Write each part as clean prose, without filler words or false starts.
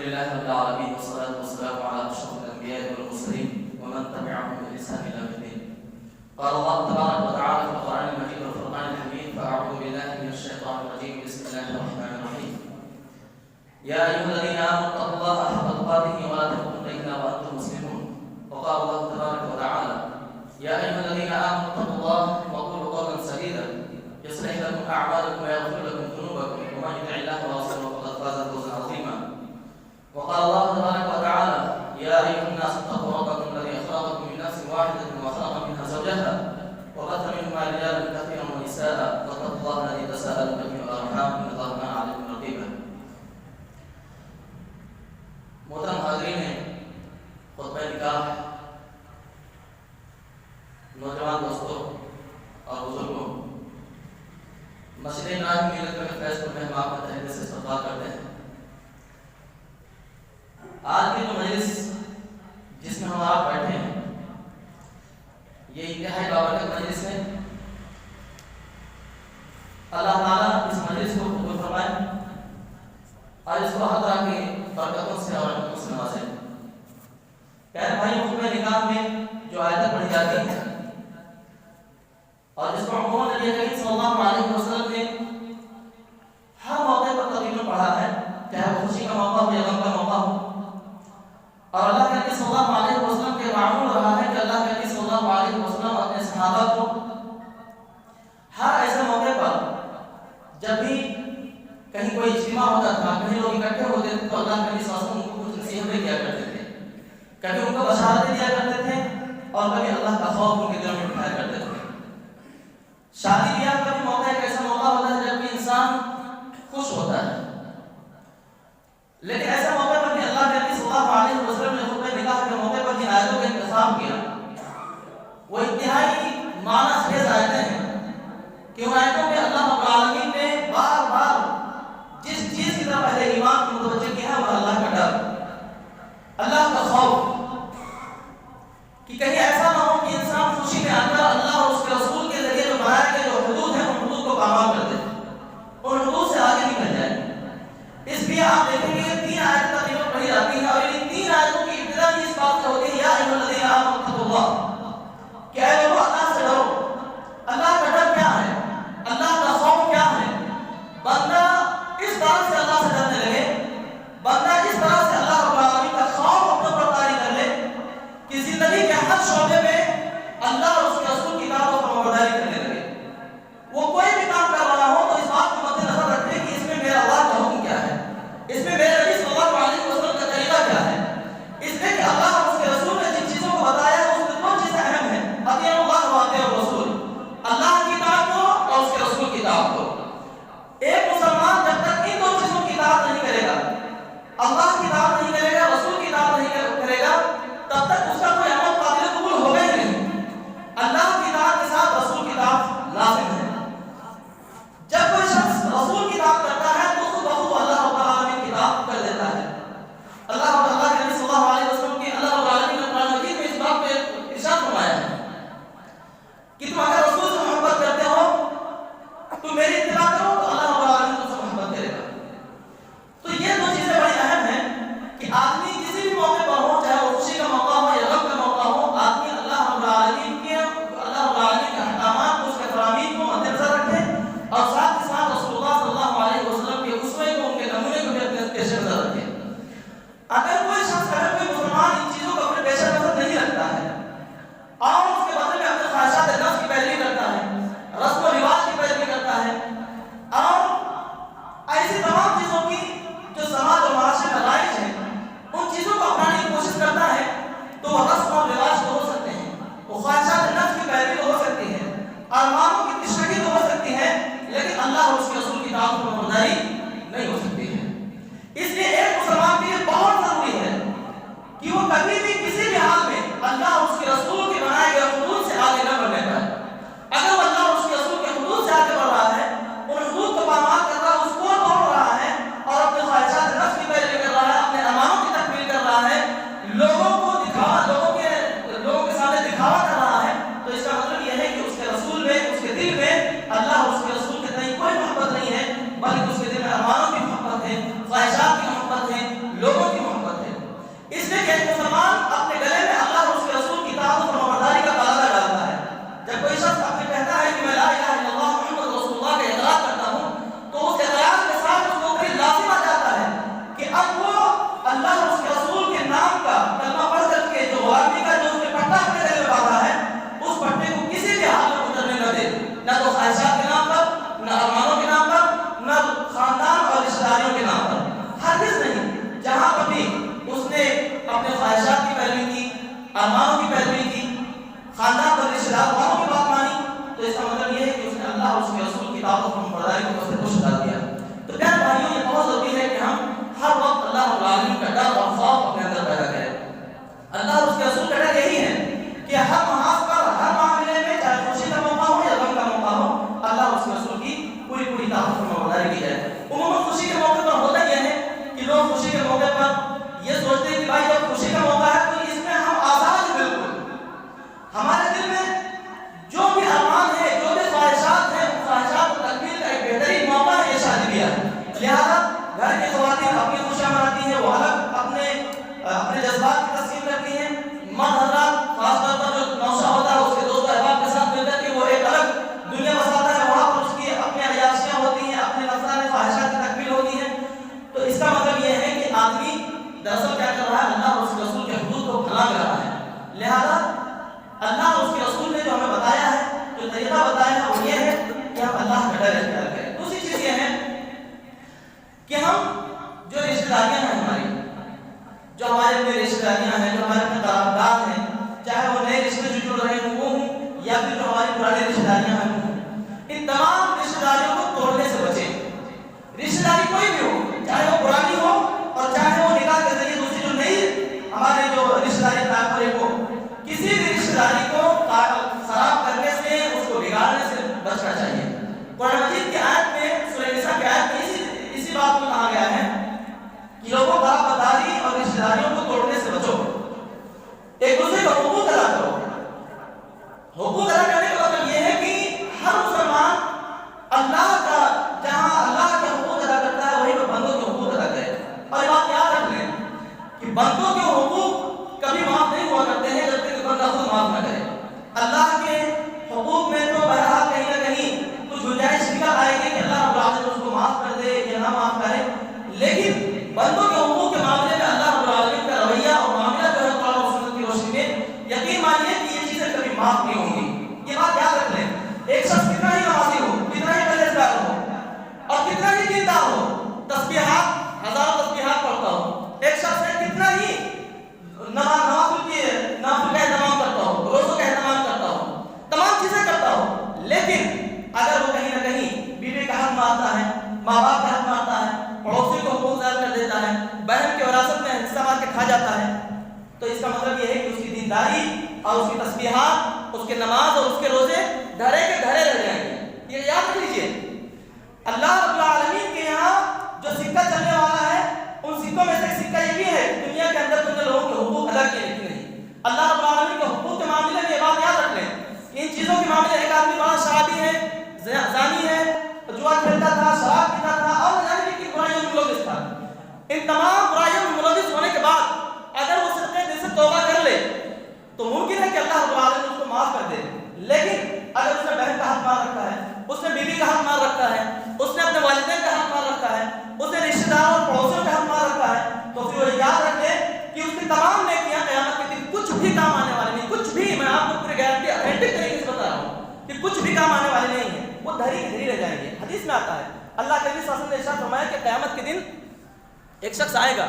لله رب العالمين والصلاة والسلام على أشرف الأنبياء والمرسلين ومن تبعهم بإحسان إلى يوم الدين. قال الله تبارك وتعالى في القرآن المجيد والفرقان الحميد: فأعوذ بالله من الشيطان الرجيم بسم الله الرحمن الرحيم. يا أيها الذين آمنوا اتقوا الله حق تقاته ولا تموتن إلا وأنتم مسلمون. وقال الله تبارك وتعالى: يا أيها الذين آمنوا اتقوا الله وقولوا قولا سديدا يصلح لكم أعمالكم ويغفر لكم ذنوبكم ومن يطع الله ورسوله فقد فاز فوزا عظيما. وقال الله تبارك وتعالى: يا أيها الناس اتقوا ربكم الذي خلقكم من نفس واحدة وخلق منها زوجها وبث منهما رجالا كثيرا ونساء واتقوا الله الذي تساءلون به والأرحام إن الله كان عليكم رقيبا. محترم حاضرین ہیں، خطبہ نکاح نوجوان دوستوں اور بزرگوں، مسجد ابراہیم ملت کا فیض پر میں آپ کا تہہ دل سے استقبال کرتے ہیں۔ آج کی جو مجلس جس میں ہم آپ بیٹھے ہیں یہ انتہائی بابرکت مجلس ہے۔ اللہ تعالیٰ اس مجلس کو قبول فرمائے اور اس کو ہر طرح کی برکتوں سے اور رحمتوں سے نوازے۔ پیارے بھائی، خطبہ نکاح میں جو آیتیں پڑھی جاتی ہیں اور جس کو عموماً نبی کریم صلی اللہ علیہ وسلم نے ہر موقع پر تقریباً پڑھا ہے، چاہے وہ خوشی کا موقع ہو یا غم کا موقع ہو، اور اللہ کے نبی صلی اللہ علیہ وسلم کے معمول رہا ہے کہ اللہ کے نبی صلی اللہ علیہ وسلم اپنے صحابہ کو ہر ایسے موقع پر جب بھی کہیں کوئی اجتماع ہوتا تھا، کہیں لوگ اکٹھے ہوتے تھے، تو اللہ کے نبی صلی اللہ علیہ وسلم ان کو کچھ نصیحتیں دیا کرتے تھے، کبھی ان کو بشارتیں دیا کرتے تھے اور کبھی اللہ کا خوف ان کے دلوں میں بٹھایا کرتے تھے۔ شادی بیاہ کا بھی موقع ایک ایسا موقع ہوتا ہے جب کہ انسان خوش ہوتا ہے، لیکن ایسے موقع پر بھی اللہ کے نبی صلی اللہ علیہ وسلم نے خطبہ نکاح کے موقع پر جن آیتوں کا انتخاب کیا وہ انتہائی معنی خیز آیتیں ہیں کہ ان آیتوں میں اللہ رب العالمین نے بار بار جس چیز کی طرف اہل ایمان کو متوجہ کیا ہے وہ اللہ کا ڈر، اللہ کا خوف، کہ کہیں ایسا نہ ہو کہ انسان خوشی میں اندر اللہ اور اس کے رسول کے ذریعے جو بنائے گئے جو حدود ہیں ان حدود کو پامال کر دے، ان حدود سے آگے نکل جائے۔ اس لیے آپ دیکھیں گے 3 آیت کا یہ سوچتے ہیں کہ بھائی جب خوشی کا موقع ہے تو اس میں ہم آزاد ہیں بالکل. ہمارے دل میں جو بھی ارمان ہے، جو بھی خواہشات ہیں، ان خواہشات کو تکمیل کا ایک بہترین موقع ہے یہ شادی بیاہ. لہٰذا گھر کی خواتین اپنی خوشیاں مناتی ہیں، وہ الگ اپنے جذبات کی تسکین کرتی ہیں. مرد حضرات خاص طور پر جو نوشہ ہوتا ہے اس کے دوست احباب کے ساتھ مل کر کے وہ ایک الگ دنیا بساتا ہے، وہاں پر اس کی اپنی عیاشیاں ہوتی ہیں، اپنے نفسانی خواہشات کی تکمیل ہوتی ہے. تو اس کا مطلب یہ ہے کہ آدمی دراصل کیا کر رہا ہے؟ اللہ اور اس کے رسول کے حدود کو پھلانگ رہا ہے. لہذا اللہ اور اس کے رسول نے جو ہمیں بتایا ہے، جو طریقہ بتایا ہے وہ یہ ہے کہ ہم اللہ کا ڈر اختیار کریں. دوسری چیز یہ ہے کہ ہم جو رشتہ داریاں ہیں ہماری، جو ہمارے اپنے رشتہ داریاں ہیں، جو ہمارے اپنے تعلقات ہیں، چاہے وہ نئے رشتے جو جڑ رہے ہوں وہ ہوں یا پھر جو ہماری پرانی رشتہ داریاں ہیں وہ ہوں، ان تمام رشتہ داریوں کو توڑنے سے بچیں. رشتہ داری کوئی بھی ہو، چاہے وہ پرانی ہو اور چاہے وہ نکاح کے ذریعے دوسری جو نئی ہمارے جو رشتہ داری قائم کرے ہو، کسی بھی رشتہ داری کو خراب کرنے سے، اس کو بگاڑنے سے بچنا چاہیے. قرآن مجید کی آیت میں، سورہ نساء کی آیت میں اسی بات کو کہا گیا ہے کہ لوگوں برا بداری اور رشتہ داریوں کو توڑنے سے بچو، ایک دوسرے کا حقوق ادا کرو. حقوق ادا کرنے کا مطلب یہ ہے کہ ہر مسلمان اللہ کا جہاں اللہ کے حقوق ادا کرتا ہے وہیں پر بندوں کے حقوق ادا کرے. اور یہ بات یاد رکھ لیں کہ بندوں کے حقوق کبھی معاف نہیں ہوا کرتے ہیں جب تک کہ بندہ خود معاف نہ کرے. اللہ کے حقوق میں تو بہرحال کہیں نہ کہیں کچھ گنجائش نکل آئے گی کہ اللہ رب العالمین اس کو معاف کر دے یا نہ معاف کرے، لیکن بندوں کے حقوق کے معاملے میں اللہ رب العالمین کا رویہ اور معاملہ جو ہے قرآن و سنت کی روشنی میں یقین مانیے کہ یہ چیزیں کبھی معاف نہیں ہوں گی. یہ بات یاد رکھ لیں. ایک شخص کتنا ہی نمازی ہو، کتنا ہی پرہیزگار ہو اور کتنا ہی دیندار ہو، تسبیحات ہزاروں تسبیحات پڑھتا ہو، ایک شخص ہے کتنا ہی نوافل کا اہتمام کرتا ہو، روزوں کا اہتمام کرتا ہو، تمام چیزیں کرتا ہو، لیکن اگر وہ کہیں نہ کہیں بیوی کا حق مارتا ہے، ماں باپ کا حق مارتا ہے، پڑوسی کو حقوق ضائع کر دیتا ہے، بہن کی وراثت میں حصہ مار کے کھا جاتا ہے، تو اس کا مطلب یہ ہے کہ اس کی دینداری اور اس کی تسبیحات، اس کے نماز اور اس کے روزے دھرے کے دھرے رہ جائیں گے. یہ یاد رکھ لیجیے. اللہ رب العالمین کے یہاں جو سکہ چلنے والا ہے ان سکوں میں سے ایک سکہ یہ بھی ہے کہ دنیا کے اندر تم نے لوگوں کے حقوق ادا کیے نہیں. اللہ رب العالمین کے حقوق کے معاملے میں یہ بات یاد رکھ لیں کہ ان چیزوں کے معاملے ایک آدمی بڑا شرابی ہے، زانی ہے، جوا کھیلتا تھا، شراب پیتا تھا اور نہ جانے کی برائیوں میں ملوث تھا. ان تمام برائیوں میں ملوث ہونے کے بعد اگر وہ صدقے دل سے توبہ کر لے تو ممکن ہے کہ اللہ رب العالمین اس کو معاف کر دے. لیکن اگر اس نے بہن کا حق مار رکھا ہے، اس نے بیوی کا حق مار رکھا ہے، اس نے اپنے والدین کا حق مار رکھا ہے، اس نے رشتہ داروں اور پڑوسیوں کا حق مار رکھا ہے، تو پھر وہ یاد رکھے کہ اس کی تمام نیکیاں قیامت کے دن کچھ بھی کام آنے والی نہیں. کچھ بھی، میں آپ کو پوری گارنٹی اتھینٹک طریقے سے بتا رہا ہوں کہ کچھ بھی کام آنے والے نہیں ہیں، وہ دھری کی دھری رہ جائیں گے. حدیث میں آتا ہے اللہ کے نبی صلی اللہ علیہ وسلم نے ارشاد فرمایا کہ قیامت کے دن ایک شخص آئے گا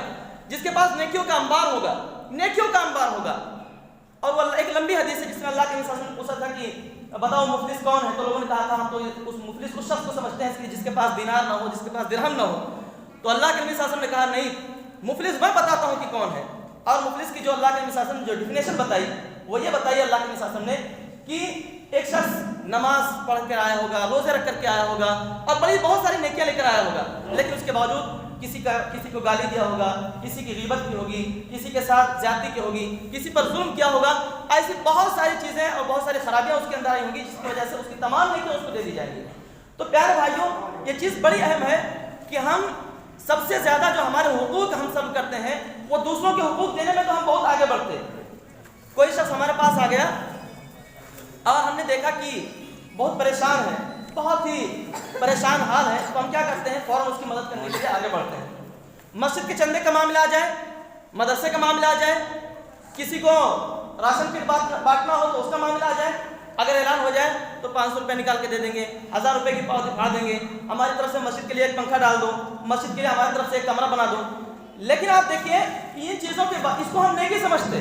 جس کے پاس نیکیوں کا انبار ہوگا، نیکیوں کا انبار ہوگا. اور وہ ایک لمبی حدیث ہے جس میں اللہ کے نبی صلی اللہ علیہ وسلم نے پوچھا تھا کہ بتاؤ مفلس کون ہے، تو لوگوں نے کہا تھا ہم تو اس مفلس اس شخص کو سمجھتے ہیں جس کے پاس دینار نہ ہو، جس کے پاس درہم نہ ہو. تو اللہ کے نبی صلی اللہ علیہ وسلم نے کہا نہیں، مفلس میں بتاتا ہوں کہ کون ہے. اور مفلس کی جو اللہ کے نبی صلی اللہ علیہ وسلم نے جو ڈیفینیشن بتائی وہ یہ بتائی اللہ کے نبی صلی اللہ علیہ وسلم نے کہ ایک شخص نماز پڑھ کر آیا ہوگا، روزے رکھ کر کے آیا ہوگا اور بڑی بہت ساری نیکیاں لے کر آیا ہوگا، لیکن اس کے باوجود کسی کو گالی دیا ہوگا، کسی کی غیبت کی ہوگی، کسی کے ساتھ زیادتی کی ہوگی، کسی پر ظلم کیا ہوگا. ایسی بہت ساری چیزیں اور بہت ساری خرابیاں اس کے اندر آئی ہوں گی جس کی وجہ سے اس کی تمام نیکیاں اس کو دے دی جائیں گی. تو پیارے بھائیوں، یہ چیز بڑی اہم ہے کہ ہم سب سے زیادہ جو ہمارے حقوق ہم سب کرتے ہیں وہ دوسروں کے حقوق دینے میں تو ہم بہت آگے بڑھتے ہیں. کوئی شخص ہمارے پاس آ گیا اور ہم نے دیکھا کہ بہت پریشان ہے، بہت ہی پریشان حال ہے، تو ہم کیا کرتے ہیں؟ فوراً اس کی مدد کرنے کے لیے آگے بڑھتے ہیں. مسجد کے چندے کا معاملہ آ جائے، مدرسے کا معاملہ آ جائے، کسی کو راشن کٹ بانٹنا ہو تو اس کا معاملہ آ جائے، اگر اعلان ہو جائے تو 500 روپے نکال کے دے دیں گے، 1000 روپے کی پاؤ دکھا دیں گے، ہماری طرف سے مسجد کے لیے ایک پنکھا ڈال دو، مسجد کے لیے ہماری طرف سے ایک کمرہ بنا دو. لیکن آپ دیکھیے ان چیزوں کے بعد اس کو ہم نیکی سمجھتے.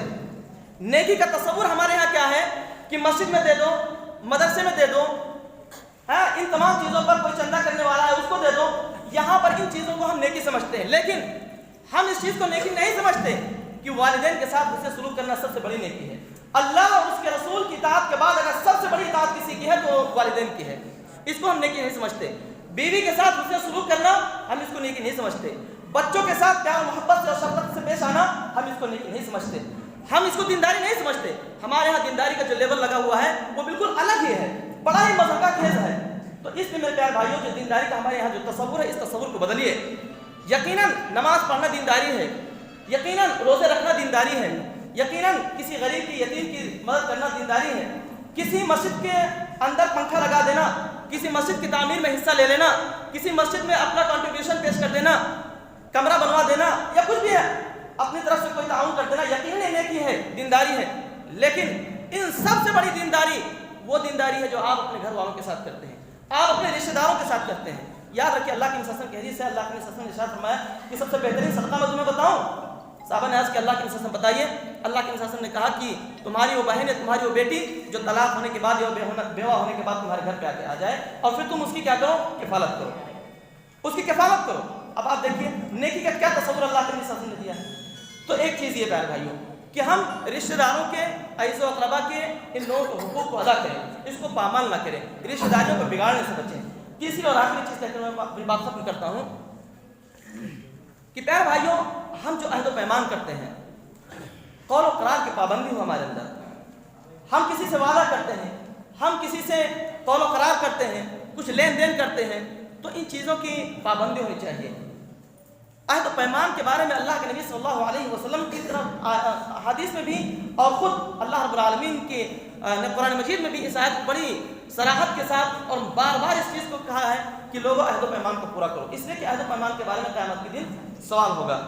نیکی کا تصور ہمارے یہاں کیا ہے کہ مسجد میں دے دو، مدرسے میں دے دو، ان تمام چیزوں پر کوئی چندہ کرنے والا ہے اس کو دے دو. یہاں پر ان چیزوں کو ہم نیکی سمجھتے ہیں، لیکن ہم اس چیز کو نیکی نہیں سمجھتے کہ والدین کے ساتھ حسن سلوک کرنا سب سے بڑی نیکی ہے. اللہ اور اس کے رسول کی اطاعت کے بعد اگر سب سے بڑی اطاعت کسی کی ہے تو والدین کی ہے. اس کو ہم نیکی نہیں سمجھتے. بیوی کے ساتھ حسن سلوک کرنا ہم اس کو نیکی نہیں سمجھتے. بچوں کے ساتھ پیار محبت سے اور شفقت سے پیش آنا ہم اس کو نہیں سمجھتے، ہم اس کو دینداری نہیں سمجھتے. ہمارے ہاں دینداری کا جو لیول لگا ہوا ہے وہ بالکل الگ ہی ہے، بڑا ہی مذہب کا خیز ہے. تو اس لیے میرے پیارے بھائیوں جو دینداری کا ہمارے یہاں جو تصور ہے اس تصور کو بدلیے. یقیناً نماز پڑھنا دینداری ہے، یقیناً روزے رکھنا دینداری ہے، یقیناً کسی غریب کی یتیم کی مدد کرنا دینداری ہے. کسی مسجد کے اندر پنکھا لگا دینا، کسی مسجد کی تعمیر میں حصہ لے لینا، کسی مسجد میں اپنا کنٹریبیوشن پیش کر دینا، کمرہ بنوا دینا یا کچھ بھی ہے اپنی طرف سے کوئی تعاون کر دینا، یقیناً نیکی ہے، دینداری ہے. لیکن ان سب سے بڑی دینداری وہ دینداری ہے جو آپ اپنے گھر والوں کے ساتھ کرتے ہیں، آپ اپنے رشتہ داروں کے ساتھ کرتے ہیں. یاد رکھیے اللہ کے نبی صلی اللہ علیہ وسلم کی حدیث ہے، اللہ کے نبی صلی اللہ علیہ وسلم نے ارشاد فرمایا کہ سب سے بہترین صدقہ میں تمہیں بتاؤں. صحابہ نے عرض کیا اللہ کے نبی صلی اللہ علیہ وسلم بتائیے. اللہ کے نبی صلی اللہ علیہ وسلم نے کہا کہ تمہاری وہ بہن ہے، تمہاری وہ بیٹی جو طلاق ہونے کے بعد یا بیوہ ہونے کے بعد تمہارے گھر پہ آ جائے اور پھر تم اس کی کیا کرو؟ کفالت کرو، اس کی کفالت کرو. اب آپ دیکھیے نیکی کا کیا تصور اللہ کے نبی صلی اللہ علیہ وسلم نے دیا ہے. تو ایک چیز یہ پیارے بھائیوں کہ ہم رشتہ داروں کے، عزیز و اقربا کے ان لوگوں کے حقوق کو ادا کریں، اس کو پامال نہ کریں، رشتہ داریوں کو بگاڑنے سے بچیں. تیسری اور آخری چیز کہتے ہوئے میں اپنی بات ختم کرتا ہوں کہ پیارے بھائیوں ہم جو عہد و پیمان کرتے ہیں، قول و قرار کی پابندی ہو ہمارے اندر. ہم کسی سے وعدہ کرتے ہیں، ہم کسی سے قول و قرار کرتے ہیں، کچھ لین دین کرتے ہیں، تو ان چیزوں کی پابندی ہونی چاہیے. عہد و پیمان کے بارے میں اللہ کے نبی صلی اللہ علیہ وسلم کی طرف حدیث میں بھی اور خود اللہ رب العالمین کے قرآن مجید میں بھی اس آیت کو بڑی صراحت کے ساتھ اور بار بار اس چیز کو کہا ہے کہ لوگوں عہد و پیمان کو پورا کرو، اس لیے کہ عہد و پیمان کے بارے میں قیامت کے دن سوال ہوگا.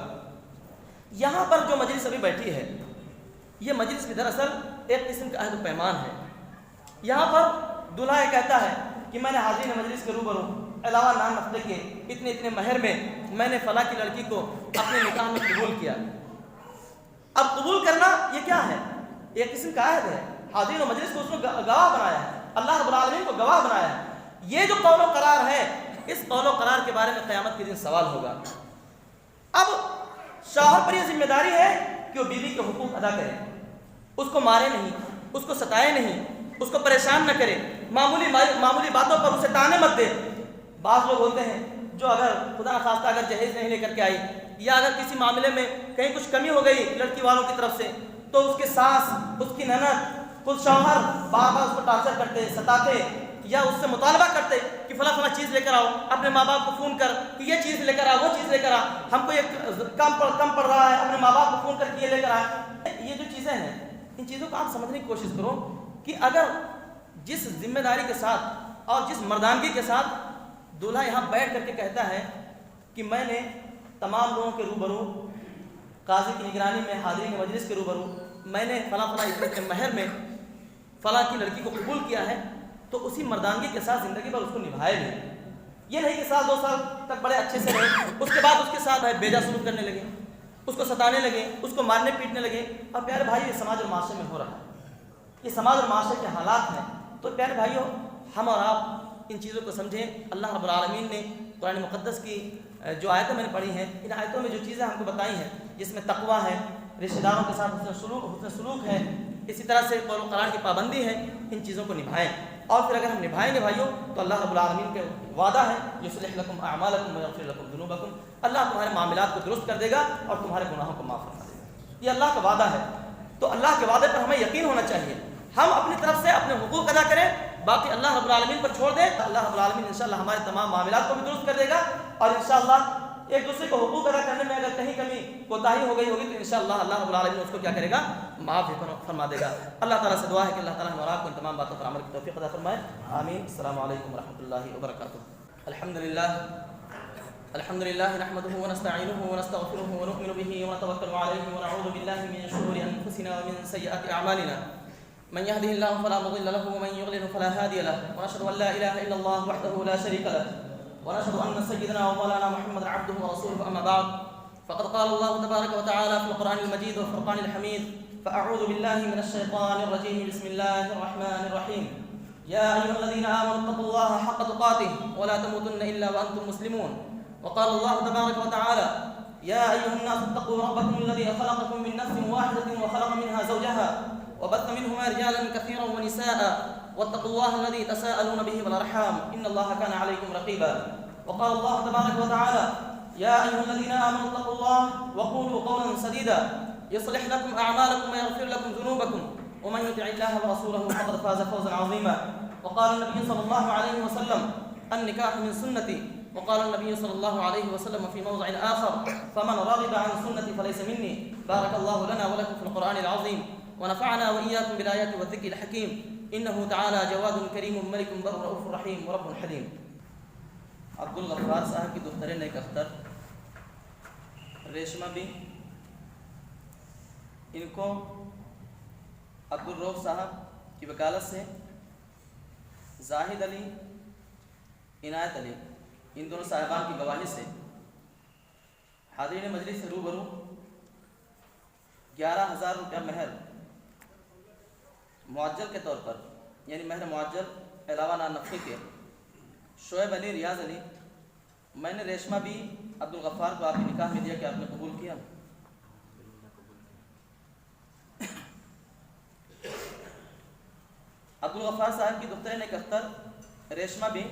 یہاں پر جو مجلس ابھی بیٹھی ہے یہ مجلس کی دراصل ایک قسم کا عہد و پیمان ہے. یہاں پر دلہا یہ کہتا ہے کہ میں نے حاضرین مجلس کے روبرو علاوہ نام ہفتے کے اتنے مہر میں نے فلاں کی لڑکی کو اپنے نکاح میں قبول کیا. اب قبول کرنا یہ کیا ہے؟ ایک قسم کا عہد ہے. حاضرین و مجلس کو اس نے گواہ بنایا ہے، اللہ رب العالمین کو گواہ بنایا ہے. یہ جو قول و قرار ہے اس قول و قرار کے بارے میں قیامت کے دن سوال ہوگا. اب شوہر پر یہ ذمہ داری ہے کہ وہ بیوی کے حقوق ادا کرے، اس کو مارے نہیں، اس کو ستائے نہیں، اس کو پریشان نہ کرے، معمولی باتوں پر اسے تانے مت دے. بعض لوگ ہوتے ہیں جو اگر خدا نخواستہ اگر جہیز نہیں لے کر کے آئی یا اگر کسی معاملے میں کہیں کچھ کمی ہو گئی لڑکی والوں کی طرف سے تو اس کے ساس، اس کی نند، خود شوہر بار بار اس کو ٹارچر کرتے، ستاتے یا اس سے مطالبہ کرتے کہ فلاں چیز لے کر آؤ، اپنے ماں باپ کو فون کر کہ یہ چیز لے کر آ، وہ چیز لے کر آ، ہم کو یہ کم پڑ رہا ہے، اپنے ماں باپ کو فون کر کے یہ لے کر آ. یہ جو چیزیں ہیں ان چیزوں کو آپ سمجھنے کی کوشش کرو کہ اگر جس ذمہ داری کے ساتھ اور جس مردانگی کے ساتھ دولہا یہاں بیٹھ کر کے کہتا ہے کہ میں نے تمام لوگوں کے روبرو قاضی کی نگرانی میں حاضرین مجلس کے روبرو میں نے فلاں اتنے مہر میں فلاں کی لڑکی کو قبول کیا ہے، تو اسی مردانگی کے ساتھ زندگی بھر اس کو نبھائے بھی. یہ نہیں کہ سال 2 سال تک بڑے اچھے سے رہے، اس کے بعد اس کے ساتھ بیجا سلوک کرنے لگے، اس کو ستانے لگے، اس کو مارنے پیٹنے لگے. اور پیارے بھائی یہ سماج اور معاشرے میں ہو رہا ہے، یہ سماج اور معاشرے کے حالات ہیں. تو پیارے بھائیوں ہم اور آپ ان چیزوں کو سمجھیں. اللہ رب العالمین نے قرآن مقدس کی جو آیتیں میں نے پڑھی ہیں ان آیتوں میں جو چیزیں ہم کو بتائی ہیں جس میں تقویٰ ہے، رشتہ داروں کے ساتھ حسن سلوک ہے، اسی طرح سے قول و قرار کی پابندی ہے، ان چیزوں کو نبھائیں. اور پھر اگر ہم نبھائیں گے بھائیوں تو اللہ رب العالمین کے وعدہ ہے یصلح لکم اعمالکم ویغفر لکم ذنوبکم، اللہ تمہارے معاملات کو درست کر دے گا اور تمہارے گناہوں کو معاف فرما دے گا. یہ اللہ کا وعدہ ہے. تو اللہ کے وعدے پر ہمیں یقین ہونا چاہیے. ہم اپنی طرف سے اپنے حقوق ادا کریں، باقی اللہ رب العالمین پر چھوڑ دیں. اللہ رب العالمین انشاءاللہ ہمارے تمام معاملات کو بھی درست کر دے گا اور انشاءاللہ ایک دوسرے کو حقوق ادا کرنے میں اگر کہیں کمی کوتاہی ہو گئی ہوگی تو انشاءاللہ اللہ رب العالمین اس کو کیا کرے گا؟ معاف فرما دے گا. اللہ تعالیٰ سے دعا ہے کہ اللہ تعالیٰ ہمارا کو ان تمام باتوں پر عمل کی توفیق عطا فرمائے. آمین. السلام علیکم ورحمۃ اللہ وبرکاتہ. الحمد للہ نحمده ونستعینه ونستغفره ونؤمن به ونتوکل علیہ ونعوذ باللہ من شرور انفسنا ومن سیئات اعمالنا. من يهده الله فلا مضل له ومن يضلل فلا هادي له، ونشهد ان لا اله الا الله وحده لا شريك له، ونشهد ان سيدنا ومولانا محمدا عبده ورسوله. اما بعد فقد قال الله تبارك وتعالى في القرآن المجيد والفرقان الحميد: فاعوذ بالله من الشيطان الرجيم، بسم الله الرحمن الرحيم. يا ايها الذين امنوا اتقوا الله حق تقاته ولا تموتن الا وانتم مسلمون. وقال الله تبارك وتعالى: يا ايها الناس اتقوا ربكم الذي خلقكم من نفس واحدة وخلق منها زوجها وبث منهما رجالا كثيرا ونساء واتقوا الله الذي تساءلون به والارحام ان الله كان عليكم رقيبا. وقال الله تبارك وتعالى: يا أيها الذين آمنوا اتقوا الله وقولوا قولا سديدا يصلح لكم أعمالكم ويغفر لكم ذنوبكم ومن يطع الله ورسوله فقد فاز فوزا عظيما. وقال النبي صلى الله عليه وسلم النكاح من سنتي. وقال النبي صلى الله عليه وسلم في موضع آخر فمن رغب عن سنتي فليس مني. بارك الله لنا ولكم في القرآن العظيم ونفعنا وإياكم بالآيات والذكر الحكيم إنه تعالى جواد كريم ملك بر رؤوف رحيم ورب حليم. عبد الغفار صاحب کی دختر نیک اختر ریشمہ بھی، ان کو عبد الرؤف صاحب کی وکالت سے زاہد علی، عنایت علی، ان دونوں صاحبان کی گواہی سے حاضرین مجلس سے روبرو 11,000 روپیہ مہر معجل کے طور پر، یعنی مہر معجل علاوہ نان نفقے کے، شعیب علی، ریاض علی، میں نے ریشمہ بھی عبد الغفار کو آپ کے نکاح میں دیا کہ آپ نے قبول کیا؟ عبد الغفار صاحب کی دختر نیک اختر ریشمہ بھی،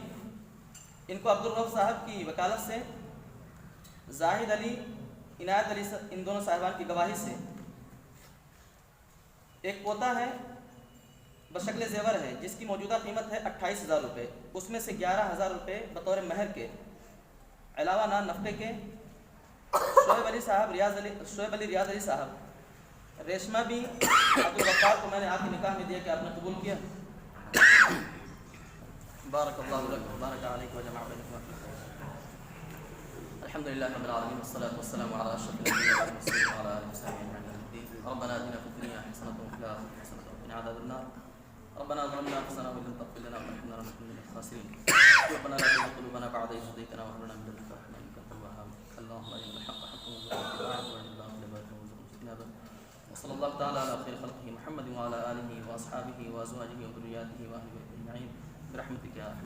ان کو عبد الرؤف صاحب کی وکالت سے زاہد علی، عنایت علی، ان دونوں صاحبان کی گواہی سے ایک پوتا ہے بشکل زیور ہے جس کی موجودہ قیمت ہے 28,000 روپے، اس میں سے 11,000 روپے بطور مہر کے علاوہ نان نفقے کے شعیب علی، ریاض علی صاحب، ریشمہ بھی عبد الغفار کو میں نے آپ کے نکاح میں دیا کہ آپ نے قبول کیا؟ بارک اللہ لکم بارک علیکم وجمع بینکم. الحمد لله رب العالمين والصلاة والسلام على أشرف الأنبياء والمرسلين وعلى آله وصحبه أجمعين الدين. ربنا آتنا في الدنيا حسنة وفي الآخرة حسنة وقنا عذاب النار. ربنا ظلمنا أنفسنا وإن لم تغفر لنا وترحمنا لنكن من الخاسرين. ربنا لا تزغ قلوبنا بعد إذ هديتنا وهب لنا من لدنك رحمة إنك أنت الوهاب. اللهم أرنا الحق حقا وارزقنا اتباعه وأرنا الباطل باطلا وارزقنا اجتنابه. وصلى الله تعالى على خير خلقه محمد وعلى آله وأصحابه وأزواجه وذرياته وأهل بيته أجمعين برحمتك يا أرحم